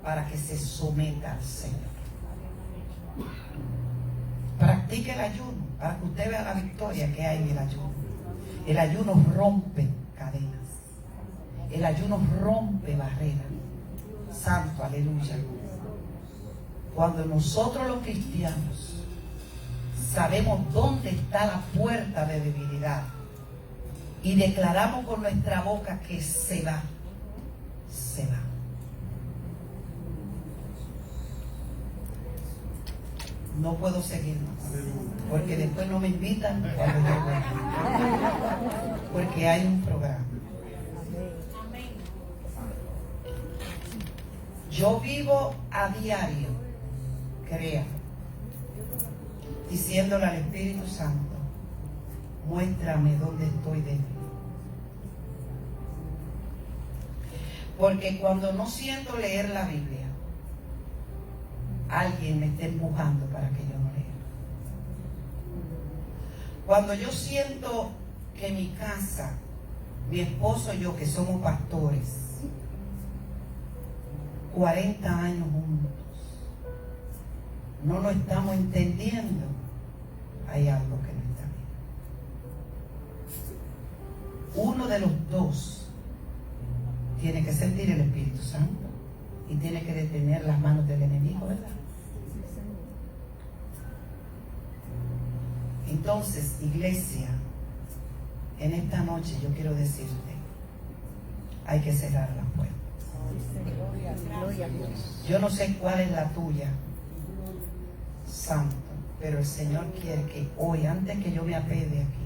para que se someta al Señor. Practique el ayuno para que usted vea la victoria que hay en el ayuno. El ayuno rompe cadenas. El ayuno rompe barreras. Santo, aleluya. Cuando nosotros los cristianos sabemos dónde está la puerta de debilidad y declaramos con nuestra boca que se va, se va. No puedo seguir más, porque después no me invitan cuando yo voy, porque hay un programa. Yo vivo a diario, crea, diciéndole al Espíritu Santo, muéstrame dónde estoy débil. Porque cuando no siento leer la Biblia, alguien me está empujando para que yo no lea. Cuando yo siento que mi casa, mi esposo y yo, que somos pastores, 40 años juntos, no lo estamos entendiendo, hay algo que no está bien. Uno de los dos tiene que sentir el Espíritu Santo y tiene que detener las manos del enemigo, ¿verdad? Entonces, iglesia, en esta noche yo quiero decirte, hay que cerrar las puertas. Yo no sé cuál es la tuya, Santo, Pero el Señor quiere que hoy, antes que yo me apede aquí,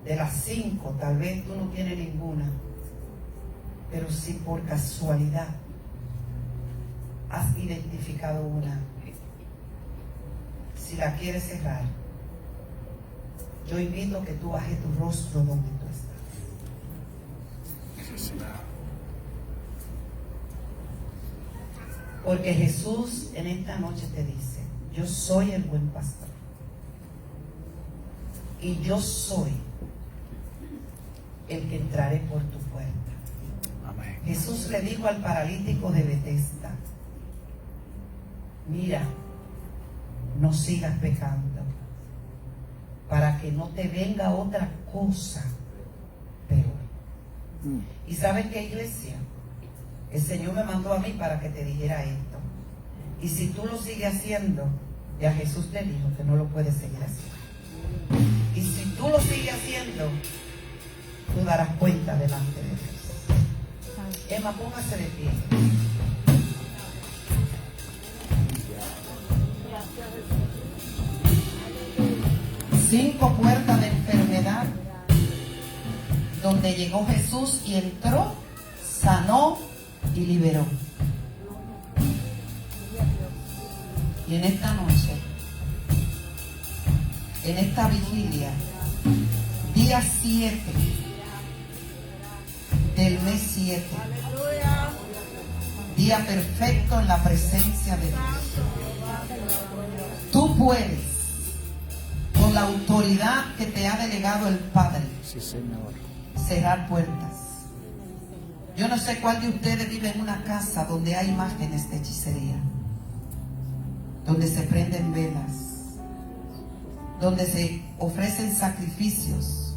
de las 5, tal vez tú no tienes ninguna, pero si por casualidad has identificado una, si la quieres cerrar, yo invito a que tú bajes tu rostro donde tú estás. Porque Jesús en esta noche te dice: yo soy el buen pastor. Y yo soy el que entraré por tu puerta. Amén. Jesús le dijo al paralítico de Betesda: mira, no sigas pecando, para que no te venga otra cosa peor. ¿Y sabes qué, iglesia? El Señor me mandó a mí para que te dijera esto. Y si tú lo sigues haciendo, ya Jesús te dijo que no lo puedes seguir haciendo. Y si tú lo sigues haciendo, tú darás cuenta delante de Dios. Emma, póngase de pie. Cinco puertas de enfermedad donde llegó Jesús y entró, sanó y liberó. Y en esta noche, en esta vigilia, día 7 del mes 7, día perfecto en la presencia de Dios, tú puedes, con la autoridad que te ha delegado el Padre, Sí, Señor. cerrar puertas. Yo no sé cuál de ustedes vive en una casa donde hay imágenes de hechicería, donde se prenden velas, donde se ofrecen sacrificios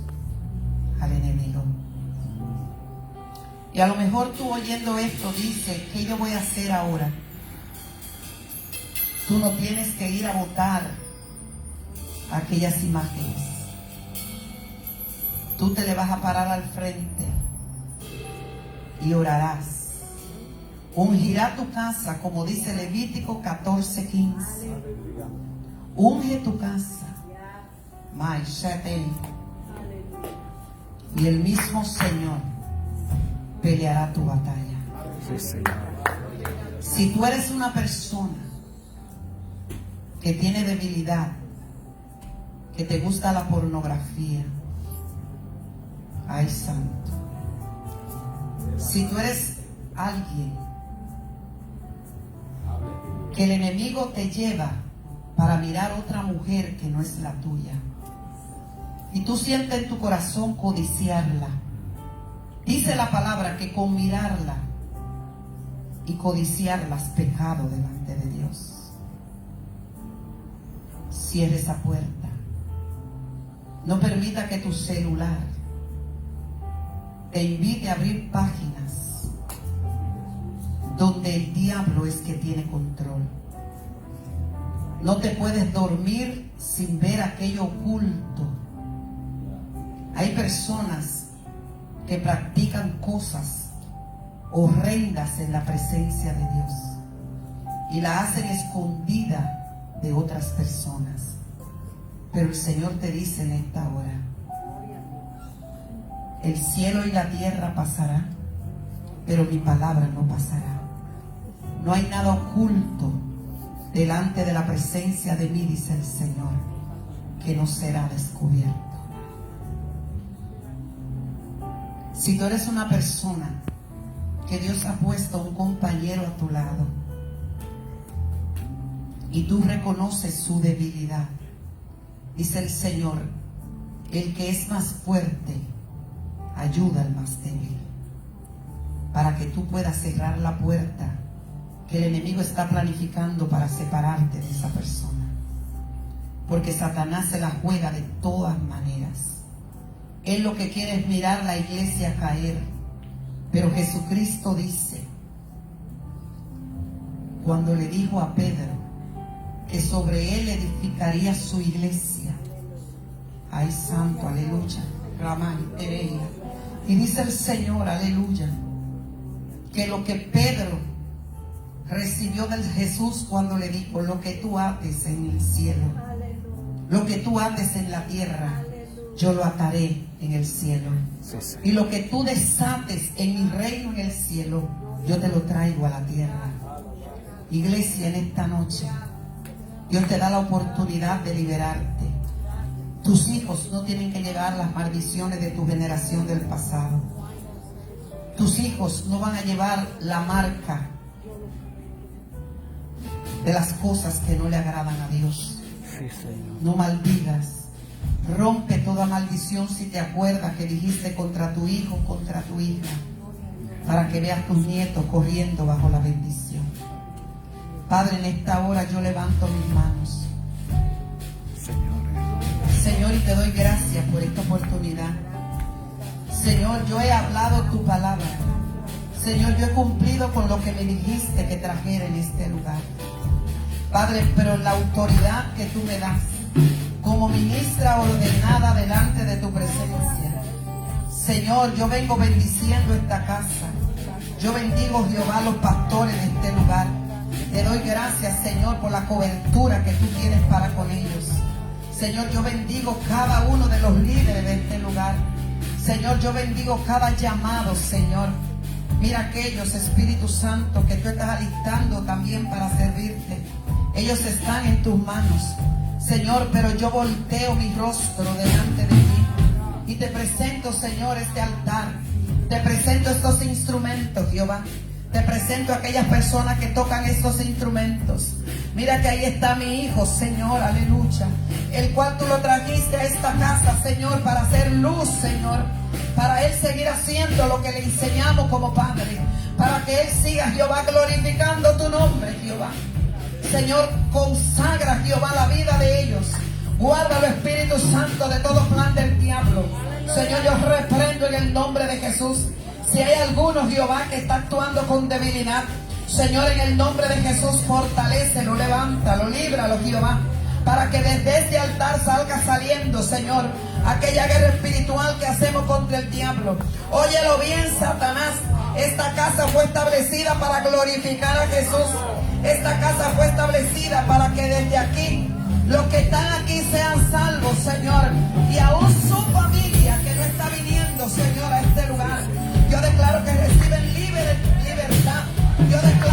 al enemigo. Y a lo mejor tú oyendo esto dices: ¿qué yo voy a hacer ahora? Tú no tienes que ir a botar aquellas imágenes. Tú te le vas a parar al frente y orarás. Ungirá tu casa, como dice Levítico 14:15. Unge tu casa. Y el mismo Señor peleará tu batalla. Sí, Señor. Si tú eres una persona que tiene debilidad, que te gusta la pornografía, ay santo. Si tú eres alguien que el enemigo te lleva para mirar otra mujer que no es la tuya, y tú sientes en tu corazón codiciarla, dice la palabra que con mirarla y codiciarla es pecado delante de Dios. Cierre esa puerta. No permita que tu celular te invite a abrir páginas donde el diablo es que tiene control. No te puedes dormir sin ver aquello oculto. Hay personas que practican cosas horrendas en la presencia de Dios y la hacen escondida de otras personas. Pero el Señor te dice en esta hora: el cielo y la tierra pasarán, pero mi palabra no pasará. No hay nada oculto delante de la presencia de mí, dice el Señor, que no será descubierto. Si tú eres una persona que Dios ha puesto un compañero a tu lado y tú reconoces su debilidad, dice el Señor: el que es más fuerte ayuda al más débil, para que tú puedas cerrar la puerta que el enemigo está planificando para separarte de esa persona. Porque Satanás se la juega de todas maneras. Él lo que quiere es mirar la iglesia caer. Pero Jesucristo dice, cuando le dijo a Pedro que sobre él edificaría su iglesia, ay santo, aleluya, y dice el Señor, aleluya, que lo que Pedro recibió del Jesús cuando le dijo: lo que tú ates en el cielo, lo que tú ates en la tierra, yo lo ataré en el cielo. Sí, Señor. Y lo que tú desates en mi reino en el cielo, yo te lo traigo a la tierra. Iglesia, en esta noche Dios te da la oportunidad de liberarte. Tus hijos no tienen que llevar las maldiciones de tu generación del pasado. Tus hijos no van a llevar la marca de las cosas que no le agradan a Dios. Sí, Señor. No maldigas. Rompe toda maldición si te acuerdas que dijiste contra tu hijo, contra tu hija, para que veas tus nietos corriendo bajo la bendición. Padre, en esta hora yo levanto mis manos, Señor, y te doy gracias por esta oportunidad. Señor, yo he hablado tu palabra. Señor, yo he cumplido con lo que me dijiste que trajera en este lugar. Padre, pero la autoridad que tú me das como ministra ordenada delante de tu presencia, Señor, yo vengo bendiciendo esta casa. Yo bendigo, Jehová, los pastores de este lugar. Te doy gracias, Señor, por la cobertura que tú tienes para con ellos. Señor, yo bendigo cada uno de los líderes de este lugar. Señor, yo bendigo cada llamado, Señor. Mira aquellos, Espíritu Santo, que tú estás alistando también para servirte. Ellos están en tus manos, Señor, pero yo volteo mi rostro delante de ti y te presento, Señor, este altar. Te presento estos instrumentos, Jehová. Te presento a aquellas personas que tocan estos instrumentos. Mira que ahí está mi hijo, Señor, aleluya, el cual tú lo trajiste a esta casa, Señor, para hacer luz, Señor, para él seguir haciendo lo que le enseñamos como padre, para que él siga, Jehová, glorificando tu nombre, Jehová. Señor, consagra, Jehová, la vida de ellos. Guárdalo, Espíritu Santo, de todo plan del diablo. Señor, yo reprendo en el nombre de Jesús. Si hay alguno, Jehová, que está actuando con debilidad, Señor, en el nombre de Jesús, fortalécelo, levántalo, líbralo, Jehová, para que desde este altar salga saliendo, Señor, aquella guerra espiritual que hacemos contra el diablo. Óyelo bien, Satanás. Esta casa fue establecida para glorificar a Jesús. Esta casa fue establecida para que desde aquí los que están aquí sean salvos, Señor, y aún su familia que no está viniendo, Señor, a este lugar. Yo declaro que reciben libertad. Yo declaro